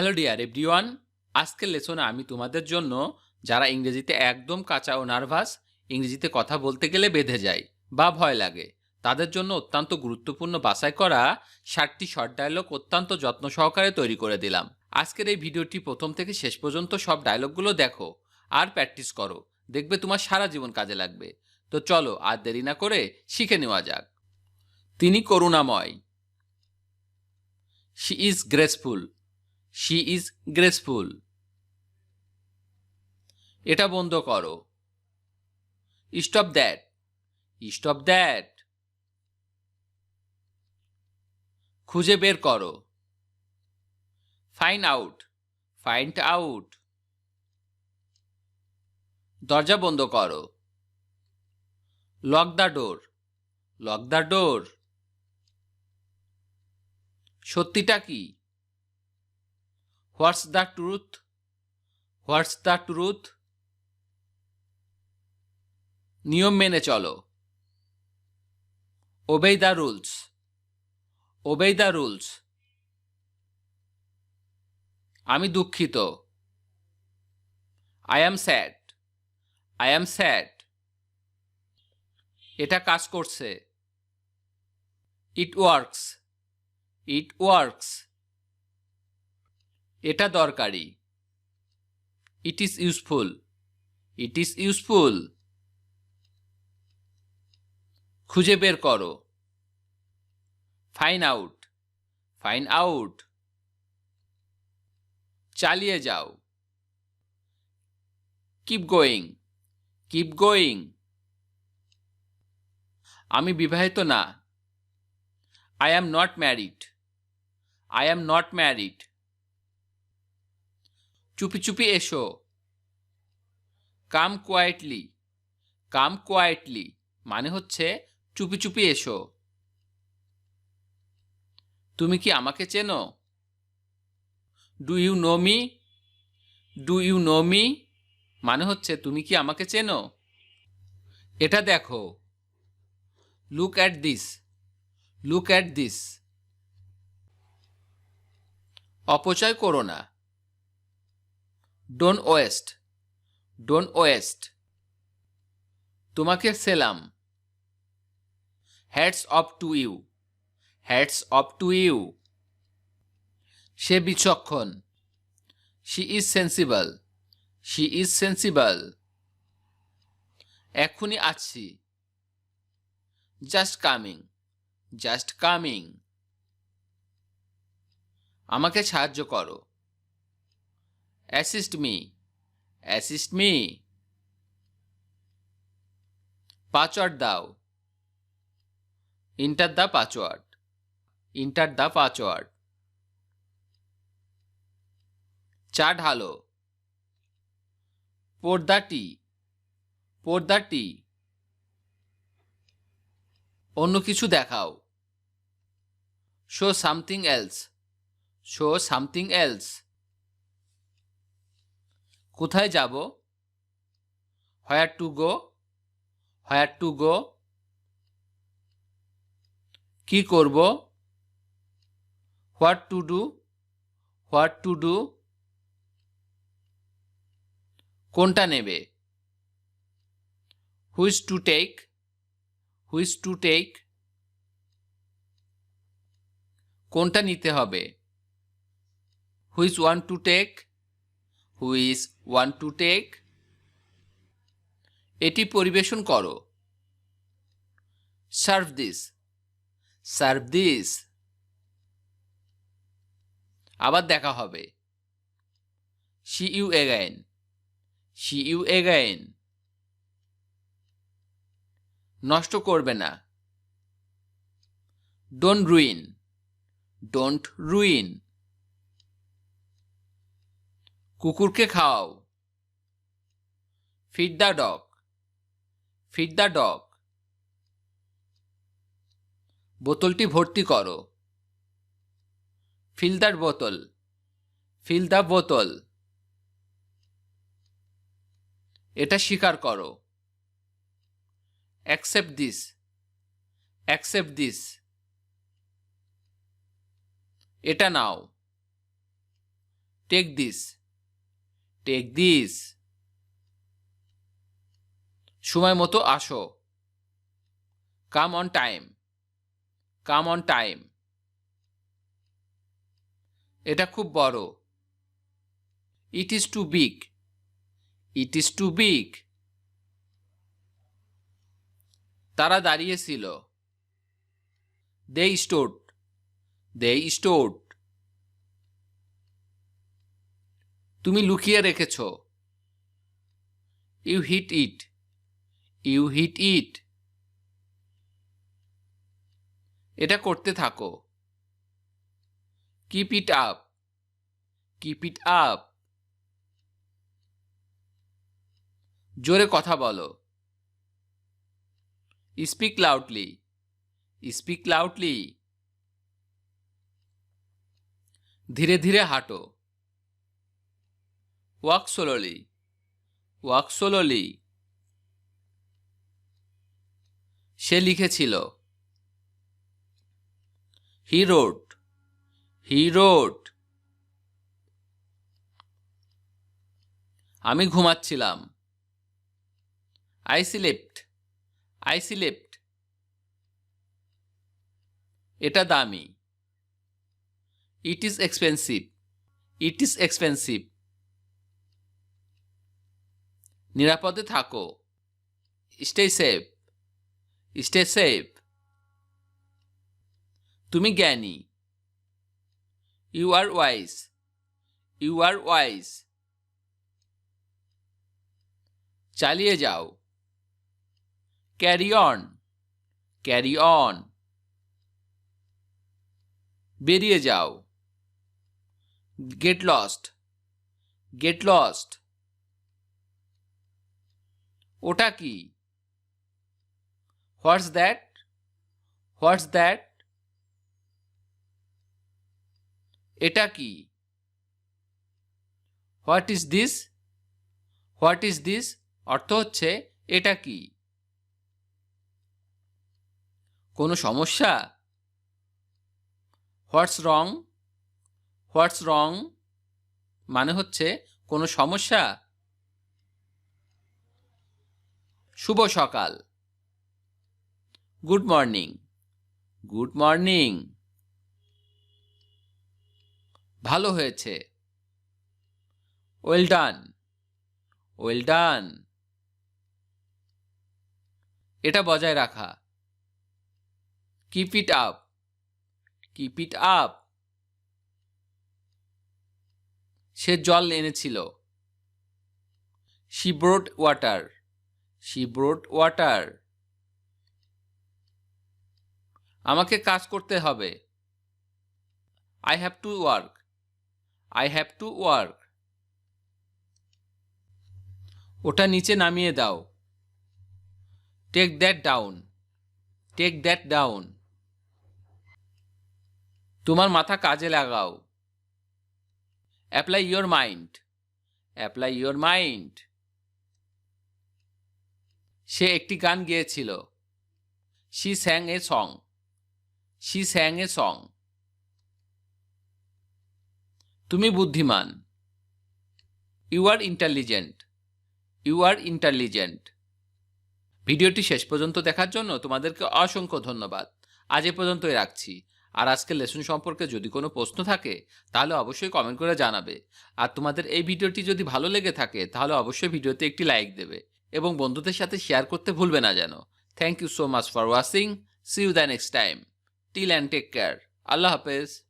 Hello dear everyone, আজকের লেসনে আমি তোমাদের জন্য যারা ইংরেজিতে একদম কাঁচা ও নার্ভাস, ইংরেজিতে কথা বলতে গেলে বেঁধে যায় বা ভয় লাগে, তাদের জন্য অত্যন্ত গুরুত্বপূর্ণ বাছাই করা 60টি শর্ট ডায়লগ অত্যন্ত যত্ন সহকারে তৈরি করে দিলাম। আজকের এই ভিডিওটি প্রথম থেকে শেষ পর্যন্ত সব ডায়লগগুলো দেখো আর প্র্যাকটিস করো, দেখবে তোমার সারা জীবন কাজে লাগবে। তো চলো আর দেরি না করে শিখে নেওয়া যাক। তিনি করুণাময়। She is graceful. She is graceful. এটা বন্ধ করো। Stop that. Stop that. খুঁজে বের করো। Find out. Find out. দরজা বন্ধ করো। Lock the door. Lock the door. সত্যিটা কি? What's the truth? What's the truth? নিয়ম মেনে চলো। Obey the rules. Obey the rules. আমি দুঃখিত। I am sad. I am sad. এটা কাজ করছে। It works. It works. এটা দরকারি। It is useful. It is useful. খুঁজে বের করো। Find out. Find out. চালিয়ে যাও। Keep going. Keep going. আমি বিবাহিত না। I am not married. I am not married. চুপি চুপি এসো। Come quietly. Come quietly মানে হচ্ছে চুপি চুপি এসো। তুমি কি আমাকে চেনো? Do you know me? Do you know me মানে হচ্ছে তুমি কি আমাকে চেনো? এটা দেখো। Look at this. Look at this. অপচয় করো না। Don't waste. Don't waste. তোমাকে সেলাম। Hats off to you. Hats off to you. সে বিচক্ষণ। She is sensible. She is sensible. এক্ষুনি আসছি। Just coming. Just coming. আমাকে সাহায্য করো। Assist me. Assist me. Password দাও। Enter the password. Enter the password. চা ঢালো। Pour the tea. Pour the tea. অন্য কিছু দেখাও। Show something else. Show something else. কোথায় যাব? Where to go? Where to go? কি করব? What to do? What to do? কোনটা নেবে? Which to take? Which to take? কোনটা নিতে হবে? Which one to take? Which one to take? এটি পরিবেশন করো। Serve this. Serve this. আবার দেখা হবে। See you again. See you again. নষ্ট করবে না। Don't ruin. Don't ruin. কুকুরকে খাওয়াও। Feed the dog. Feed the dog. বোতলটি ভর্তি করো। Fill that bottle. Fill the bottle. এটা স্বীকার করো। Accept this. Accept this. এটা নাও। Take this, take this. সময় মতো আসো, come on time, come on time. এটা খুব বড়, it is too big, it is too big. তারা দাঁড়িয়েছিল, দে স্টোড, দে স্টোড। তুমি লুকিয়ে রেখেছ, you hit it, you hit it. এটা করতে থাকো, keep it up, keep it up. জোরে কথা বলো, স্পিক লাউডলি, স্পিক লাউডলি। ধীরে ধীরে হাঁটো, ওয়াক স্লোলি, ওয়াক স্লোলি। সে লিখেছিল, হি রোট, হি রোট। আমি ঘুমাচ্ছিলাম, আই স্লিপড, আই স্লিপড। এটা দামি, it is expensive, it is expensive. নিরাপদে থাকো, স্টে সেফ, স্টে সেফ। তুমি জ্ঞানী, you are wise, you are wise. চালিয়ে যাও, ক্যারি অন, ক্যারি অন। বেরিয়ে যাও, গেট লস্ট, গেট লস্ট। ওটা কি, হোয়াটস দ্যাট, হোয়াটস দ্যাট। এটা কি, what is this, what is this. অর্থ হচ্ছে এটা কি। কোনো সমস্যা, হোয়াটস রং, হোয়াটস রং মানে হচ্ছে কোনো সমস্যা। শুভ সকাল, গুড মর্নিং, গুড মর্নিং। ভালো হয়েছে, ওয়েল ডান, ওয়েল ডান। এটা বজায় রাখা, keep it up, keep it up. সে জল এনেছিল, she brought water, she brought water. আমাকে কাজ করতে হবে, I have to work, I have to work. ওটা নিচে নামিয়ে দাও, take that down, take that down. তোমার মাথা কাজে লাগাও, apply your mind, apply your mind. সে একটি গান গেয়েছিল, she sang a song, she sang a song. তুমি বুদ্ধিমান, you are intelligent, you are intelligent. ভিডিওটি শেষ পর্যন্ত দেখার জন্য তোমাদেরকে অসংখ্য ধন্যবাদ। আজ এ পর্যন্তই রাখছি। আর আজকের লেসন সম্পর্কে যদি কোনো প্রশ্ন থাকে তাহলে অবশ্যই কমেন্ট করে জানাবে। আর তোমাদের এই ভিডিওটি যদি ভালো লেগে থাকে তাহলে অবশ্যই ভিডিওতে একটি লাইক দেবে এবং বন্ধুদের সাথে শেয়ার করতে ভুলবে না যেন। Thank you so much for watching. See you the next time. Till and take care. Allah হাফেজ।